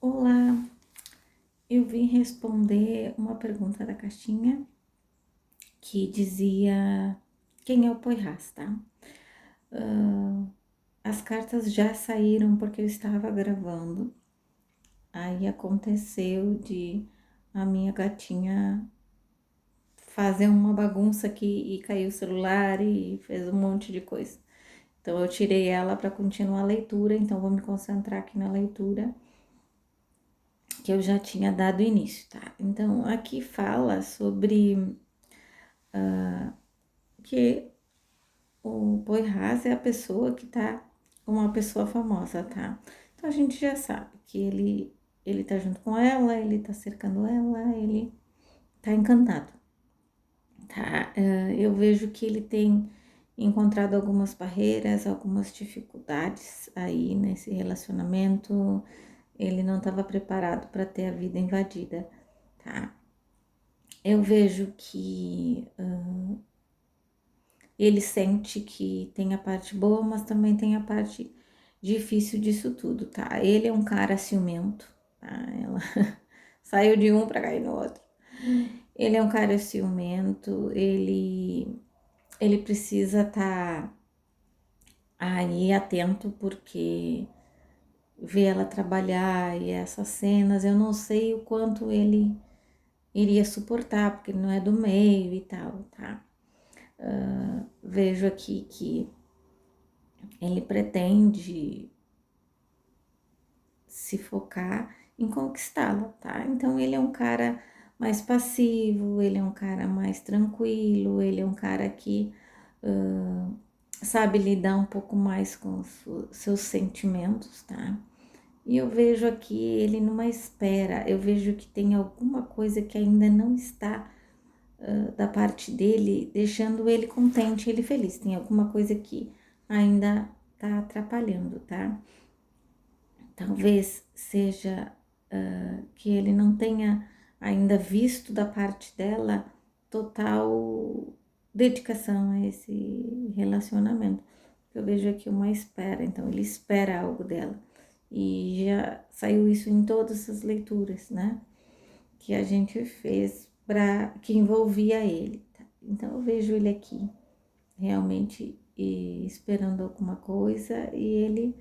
Olá, eu vim responder uma pergunta da caixinha que dizia quem é o Poirras, tá? As cartas já saíram porque eu estava gravando, aí aconteceu de a minha gatinha fazer uma bagunça aqui e caiu o celular e fez um monte de coisa. Então eu tirei ela para continuar a leitura, então vou me concentrar aqui na leitura que eu já tinha dado início, tá? Então aqui fala sobre que o Poirras é a pessoa que tá uma pessoa famosa, tá? Então a gente já sabe que ele tá junto com ela, ele tá cercando ela, ele tá encantado, tá? Eu vejo que ele tem encontrado algumas barreiras, algumas dificuldades aí nesse relacionamento. Ele não estava preparado para ter a vida invadida, tá? Eu vejo que ele sente que tem a parte boa, mas também tem a parte difícil disso tudo, tá? Ele é um cara ciumento, tá? Ela saiu de um para cair no outro. Ele é um cara ciumento, ele precisa estar aí atento porque ver ela trabalhar e essas cenas, eu não sei o quanto ele iria suportar, porque ele não é do meio e tal, tá? Vejo aqui que ele pretende se focar em conquistá-la, tá? Então ele é um cara mais passivo, ele é um cara mais tranquilo, ele é um cara que sabe lidar um pouco mais com os seus sentimentos, tá? E eu vejo aqui ele numa espera, eu vejo que tem alguma coisa que ainda não está da parte dele, deixando ele contente, ele feliz. Tem alguma coisa que ainda tá atrapalhando, tá? Talvez seja que ele não tenha ainda visto da parte dela total dedicação a esse relacionamento. Eu vejo aqui uma espera, então ele espera algo dela. E já saiu isso em todas as leituras, né? Que a gente fez para que envolvia ele. Tá? Então eu vejo ele aqui realmente esperando alguma coisa e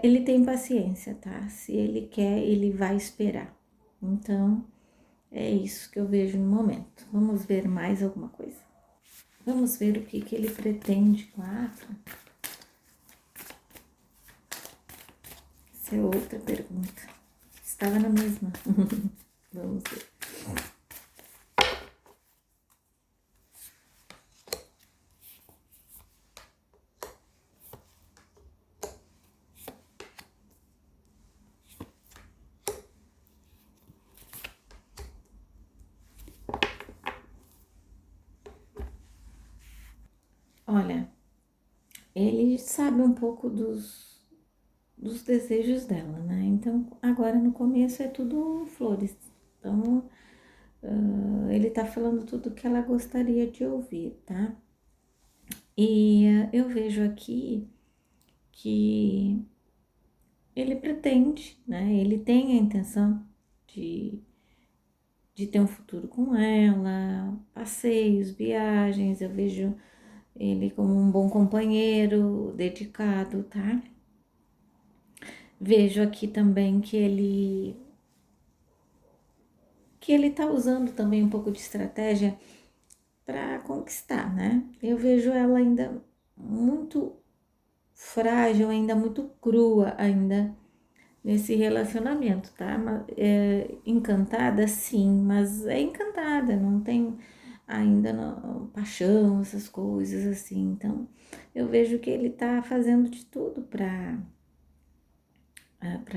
ele tem paciência, tá? Se ele quer, ele vai esperar. Então, é isso que eu vejo no momento. Vamos ver mais alguma coisa? Vamos ver o que ele pretende com a Afra. Essa é outra pergunta. Estava na mesma. Vamos ver. Olha, ele sabe um pouco dos desejos dela, né? Então, agora no começo é tudo flores. Então, ele tá falando tudo que ela gostaria de ouvir, tá? E eu vejo aqui que ele pretende, né? Ele tem a intenção de, de ter um futuro com ela, passeios, viagens. Eu vejo ele como um bom companheiro, dedicado, tá? Vejo aqui também que ele tá usando também um pouco de estratégia para conquistar, né? Eu vejo ela ainda muito frágil, ainda muito crua, ainda nesse relacionamento, tá? Encantada, sim, mas é encantada, não tem ainda paixão, essas coisas assim. Então, eu vejo que ele tá fazendo de tudo para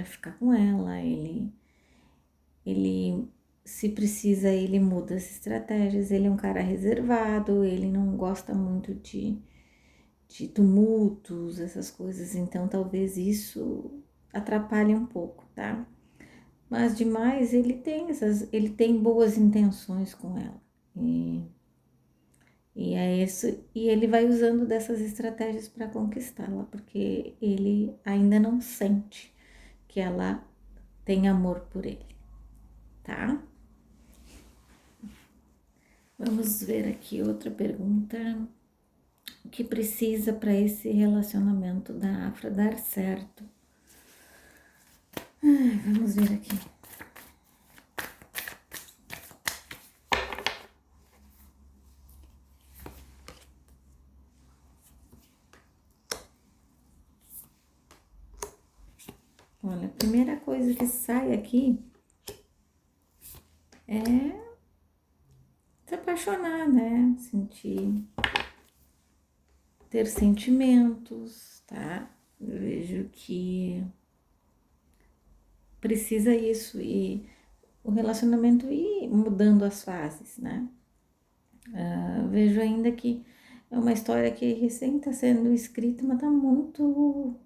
ficar com ela. Ele se precisa, ele muda as estratégias. Ele é um cara reservado, ele não gosta muito de tumultos, essas coisas, então talvez isso atrapalhe um pouco, tá? Mas demais ele tem boas intenções com ela. E é isso, e ele vai usando dessas estratégias para conquistá-la, porque ele ainda não sente que ela tem amor por ele, tá? Vamos ver aqui outra pergunta. O que precisa para esse relacionamento da Afra dar certo? Vamos ver aqui. Olha, a primeira coisa que sai aqui é se apaixonar, né? Ter sentimentos, tá? Eu vejo que precisa isso e o relacionamento ir mudando as fases, né? Vejo ainda que é uma história que recém está sendo escrita, mas tá muito.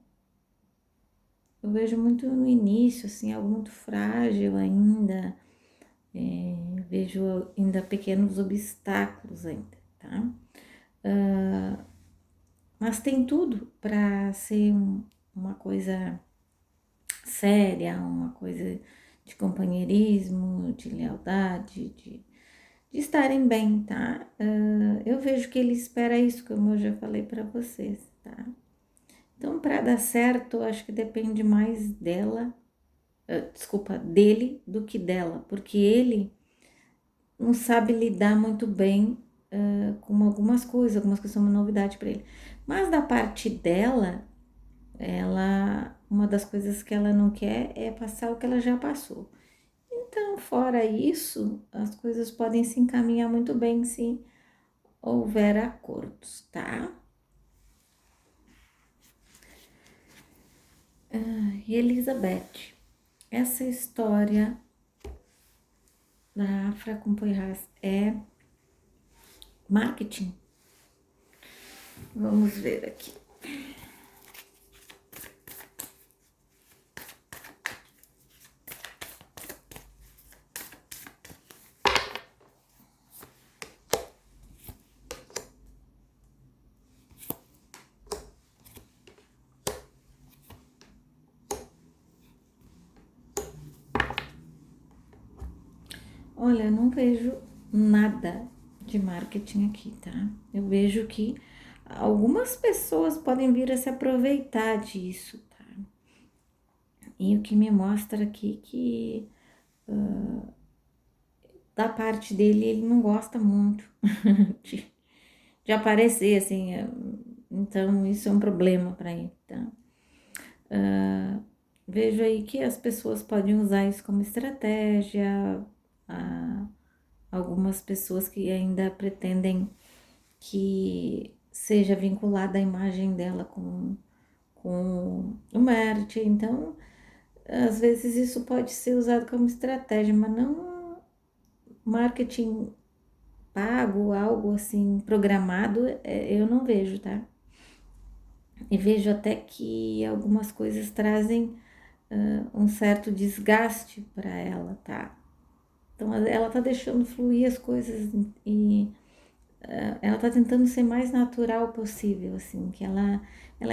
Eu vejo muito no início, assim, algo muito frágil ainda. Vejo ainda pequenos obstáculos ainda, tá? Mas tem tudo para ser uma coisa séria, uma coisa de companheirismo, de lealdade, de estarem bem, tá? Eu vejo que ele espera isso, como eu já falei para vocês, tá? Então, para dar certo, eu acho que depende mais dele do que dela, porque ele não sabe lidar muito bem com algumas coisas são uma novidade para ele. Mas da parte dela, uma das coisas que ela não quer é passar o que ela já passou. Então, fora isso, as coisas podem se encaminhar muito bem se houver acordos, tá? E Elizabeth, essa história da Afra com Poirras é marketing? Vamos ver aqui. Olha, eu não vejo nada de marketing aqui, tá? Eu vejo que algumas pessoas podem vir a se aproveitar disso, tá? E o que me mostra aqui que da parte dele ele não gosta muito de aparecer assim, então isso é um problema para ele, tá? Vejo aí que as pessoas podem usar isso como estratégia, algumas pessoas que ainda pretendem que seja vinculada a imagem dela com o marketing. Então, às vezes isso pode ser usado como estratégia, mas não marketing pago, algo assim programado, eu não vejo, tá? E vejo até que algumas coisas trazem um certo desgaste para ela, tá? Então ela tá deixando fluir as coisas e ela tá tentando ser mais natural possível, assim, que ela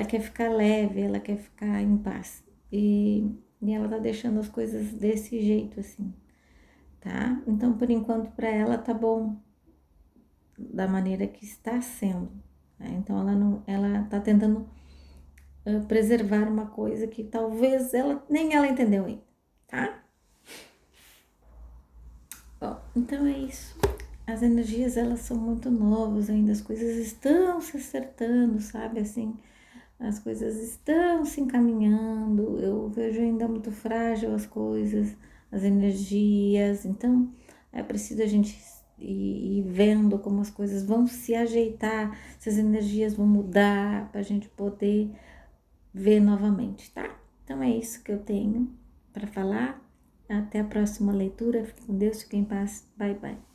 quer ficar leve, ela quer ficar em paz. E ela tá deixando as coisas desse jeito, assim, tá? Então, por enquanto, para ela tá bom da maneira que está sendo. Né? Então, ela tá tentando preservar uma coisa que talvez nem ela entendeu ainda, tá? Bom, então é isso. As energias, elas são muito novas ainda, as coisas estão se acertando, sabe, assim, as coisas estão se encaminhando, eu vejo ainda muito frágil as coisas, as energias, então é preciso a gente ir vendo como as coisas vão se ajeitar, se as energias vão mudar, para a gente poder ver novamente, tá? Então é isso que eu tenho para falar. Até a próxima leitura. Fique com Deus, fique em paz. Bye, bye.